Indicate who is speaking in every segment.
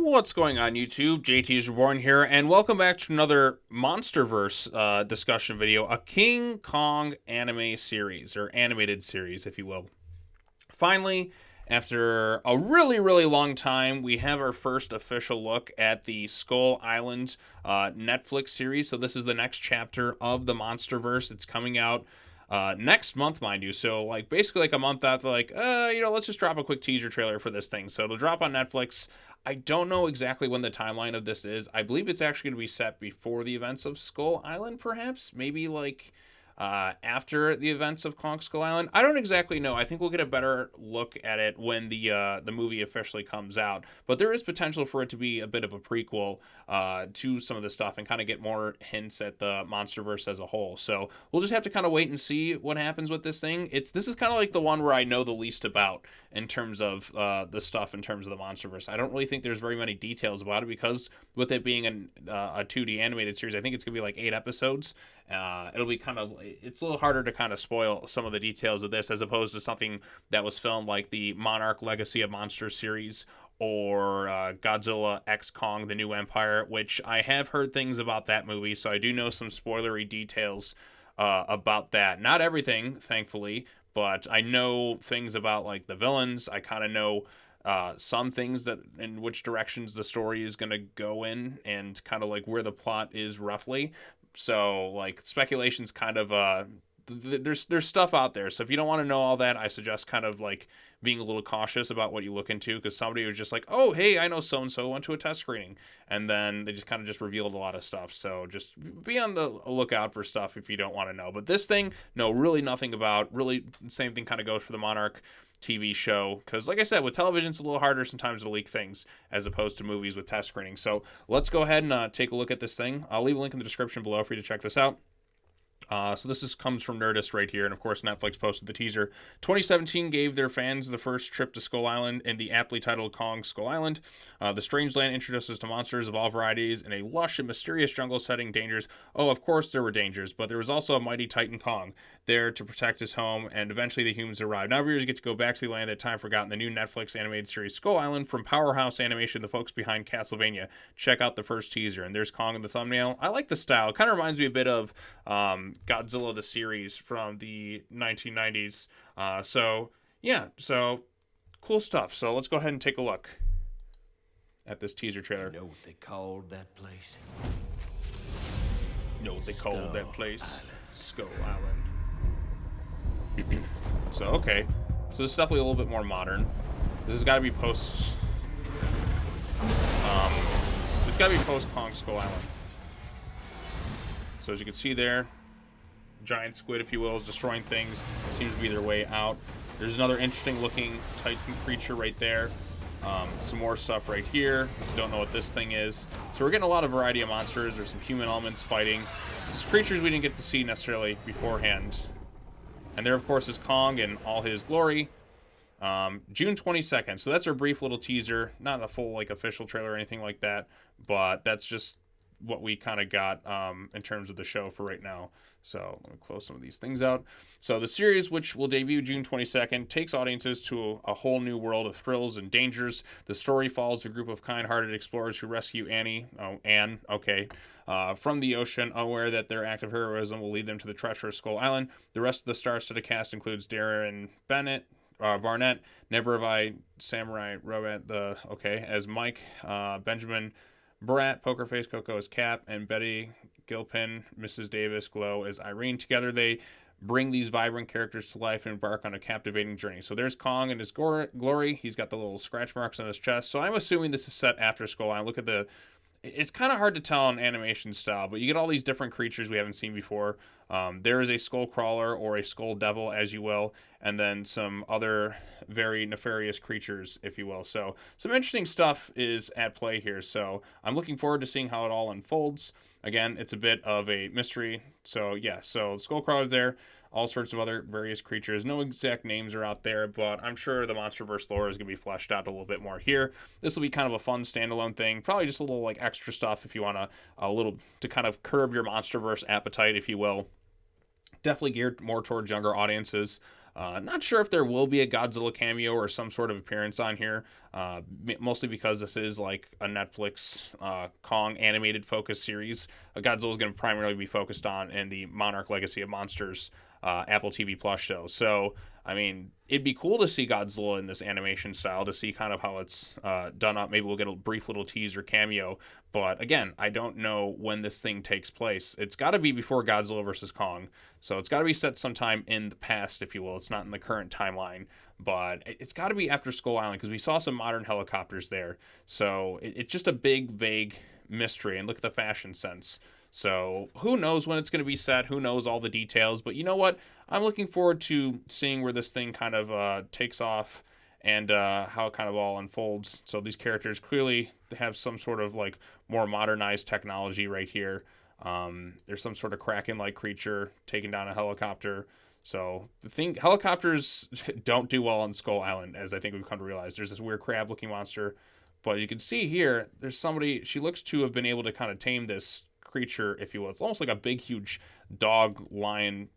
Speaker 1: What's going on, YouTube? JT is Reborn here, and welcome back to another Monsterverse discussion video, a King Kong anime series, or animated series, if you will. Finally, after a really long time, we have our first official look at the Skull Island Netflix series. So this is the next chapter of the Monsterverse. It's coming out next month, mind you. So basically a month after, let's just drop a quick teaser trailer for this thing. So it'll drop on Netflix. I don't know exactly when the timeline of this is. I believe it's actually going to be set before the events of Skull Island, perhaps. Maybe after the events of Kong Skull Island. I don't exactly know. I think we'll get a better look at it when the movie officially comes out. But there is potential for it to be a bit of a prequel to some of the stuff and kind of get more hints at the Monsterverse as a whole. So we'll just have to kind of wait and see what happens with this thing. This is kind of like the one where I know the least about in terms of the stuff in terms of the Monsterverse. I don't really think there's very many details about it because with it being a 2D animated series, I think it's going to be like 8 episodes. It'll be it's a little harder to kind of spoil some of the details of this as opposed to something that was filmed like the Monarch Legacy of Monsters series or Godzilla X Kong The New Empire, which I have heard things about that movie, so I do know some spoilery details about that. Not everything, thankfully, but I know things about like the villains. I kind of know some things that in which directions the story is going to go in and kind of like where the plot is roughly. So speculation's kind of there's stuff out there. So if you don't want to know all that, I suggest kind of being a little cautious about what you look into, because somebody was just like, oh hey, I know so and so went to a test screening, and then they just kind of just revealed a lot of stuff. So just be on the lookout for stuff if you don't want to know. But this thing, no, really nothing about. Really, the same thing kind of goes for the Monarch TV show, because like I said, with television it's a little harder sometimes to leak things as opposed to movies with test screening. So let's go ahead and take a look at this thing. I'll leave a link in the description below for you to check this out. So this comes from Nerdist right here, and of course Netflix posted the teaser. 2017 gave their fans the first trip to Skull Island in the aptly titled Kong Skull Island. The strange land introduces to monsters of all varieties in a lush and mysterious jungle setting. Dangers. Oh, of course there were dangers, but there was also a mighty Titan Kong there to protect his home, and eventually the humans arrived. Now viewers get to go back to the land that time forgotten, the new Netflix animated series Skull Island from Powerhouse Animation, the folks behind Castlevania. Check out the first teaser, and there's Kong in the thumbnail. I like the style. It kind of reminds me a bit of Godzilla the series from the 1990s. So cool stuff. So let's go ahead and take a look at this teaser trailer.
Speaker 2: You know what they called that place?
Speaker 1: You know what they called that place? Skull Island. So okay, so this is definitely a little bit more modern. This has got to be post. It's got to be post Kong Skull Island. So as you can see there, giant squid, if you will, is destroying things. Seems to be their way out. There's another interesting looking Titan creature right there. Some more stuff right here. Don't know what this thing is. So we're getting a lot of variety of monsters. There's some human elements fighting. There's creatures we didn't get to see necessarily beforehand. And there, of course, is Kong in all his glory. June 22nd. So that's our brief little teaser. Not a full official trailer or anything like that, but that's just what we kind of got in terms of the show for right now. So let me close some of these things out. So the series, which will debut June 22nd, takes audiences to a whole new world of thrills and dangers. The story follows a group of kind-hearted explorers who rescue Anne, from the ocean, aware that their act of heroism will lead them to the treacherous Skull Island. The rest of the star-studded cast includes Darren Barnet, Never Have I Samurai Robot, as Mike, Benjamin Bratt, Poker Face Coco as Cap, and Betty Gilpin, Mrs. Davis Glow as Irene. Together they bring these vibrant characters to life and embark on a captivating journey. So there's Kong in his glory. He's got the little scratch marks on his chest. So I'm assuming this is set after Skull Island. Look at it's kind of hard to tell in animation style, but you get all these different creatures we haven't seen before. There is a skull crawler or a skull devil, as you will, and then some other very nefarious creatures, if you will. So some interesting stuff is at play here. So I'm looking forward to seeing how it all unfolds. Again, it's a bit of a mystery. So yeah, so skull crawler's there. All sorts of other various creatures. No exact names are out there, but I'm sure the Monsterverse lore is going to be fleshed out a little bit more here. This will be kind of a fun standalone thing. Probably just a little extra stuff if you want to kind of curb your Monsterverse appetite, if you will. Definitely geared more towards younger audiences. Not sure if there will be a Godzilla cameo or some sort of appearance on here, mostly because this is like a Netflix Kong animated focus series. Godzilla is going to primarily be focused on in the Monarch Legacy of Monsters Apple TV Plus show. So, I mean, it'd be cool to see Godzilla in this animation style, to see kind of how it's done up. Maybe we'll get a brief little teaser cameo. But again, I don't know when this thing takes place. It's got to be before Godzilla versus Kong. So it's got to be set sometime in the past, if you will. It's not in the current timeline. But it's got to be after Skull Island, because we saw some modern helicopters there. So it's just a big, vague mystery. And look at the fashion sense. So who knows when it's going to be set? Who knows all the details? But you know what? I'm looking forward to seeing where this thing kind of takes off and how it kind of all unfolds. So these characters clearly have some sort of like more modernized technology right here. There's some sort of Kraken-like creature taking down a helicopter. So the thing, helicopters don't do well on Skull Island, as I think we've come to realize. There's this weird crab-looking monster. But you can see here, there's somebody, she looks to have been able to kind of tame this creature, if you will. It's almost like a big, huge dog, lion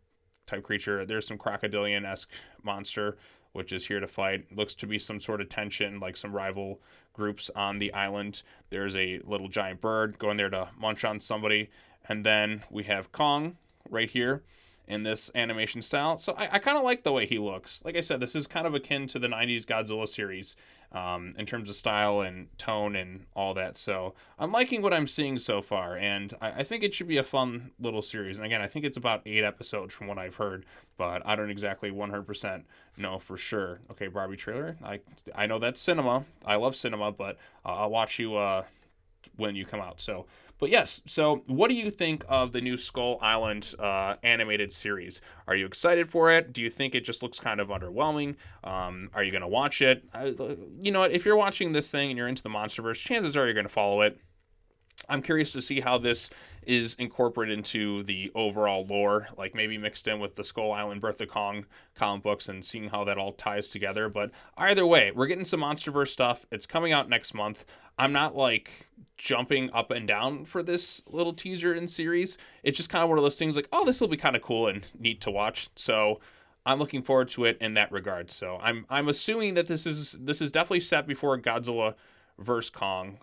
Speaker 1: type creature. There's some crocodilian-esque monster, which is here to fight. Looks to be some sort of tension, like some rival groups on the island. There's a little giant bird going there to munch on somebody. And then we have Kong right here in this animation style. So I kind of like the way he looks. Like I said, this is kind of akin to the 90s Godzilla series in terms of style and tone and all that. So I'm liking what I'm seeing so far, and I think it should be a fun little series. And again, I think it's about 8 episodes from what I've heard, but I don't exactly 100% know for sure. Okay, Barbie trailer. I know that's cinema. I love cinema, but I'll watch you when you come out. So, but yes, so what do you think of the new Skull Island animated series? Are you excited for it? Do you think it just looks kind of underwhelming? Are you going to watch it? You know what? If you're watching this thing and you're into the Monsterverse, chances are you're going to follow it. I'm curious to see how this is incorporated into the overall lore, like maybe mixed in with the Skull Island Birth of Kong comic books and seeing how that all ties together. But either way, we're getting some Monsterverse stuff. It's coming out next month. I'm not like jumping up and down for this little teaser and series. It's just kind of one of those things like, oh, this will be kind of cool and neat to watch. So I'm looking forward to it in that regard. So I'm assuming that this is definitely set before Godzilla versus Kong.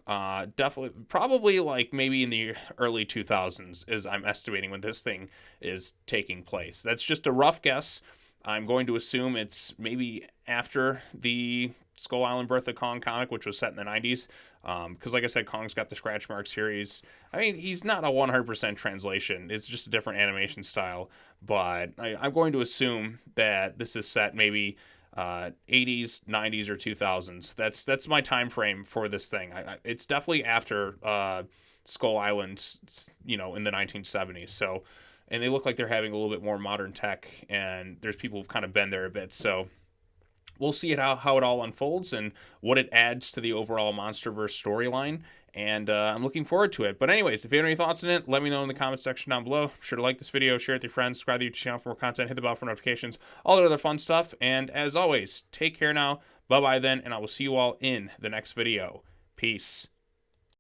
Speaker 1: Definitely, probably like maybe in the early 2000s is I'm estimating when this thing is taking place. That's just a rough guess. I'm going to assume it's maybe after the Skull Island Birth of Kong comic, which was set in the 90s. Because like I said, Kong's got the scratch mark series. I mean, he's not a 100% translation. It's just a different animation style. But I'm going to assume that this is set maybe 80s, 90s, or 2000s. That's my time frame for this thing. It's definitely after Skull Island, you know, in the 1970s. So, and they look like they're having a little bit more modern tech, and there's people who've kind of been there a bit. So we'll see how it all unfolds and what it adds to the overall Monsterverse storyline. And I'm looking forward to it. But anyways, if you have any thoughts on it, let me know in the comments section down below. Be sure to like this video, share it with your friends, subscribe to the YouTube channel for more content, hit the bell for notifications, all that other fun stuff. And as always, take care now. Bye-bye then, and I will see you all in the next video. Peace.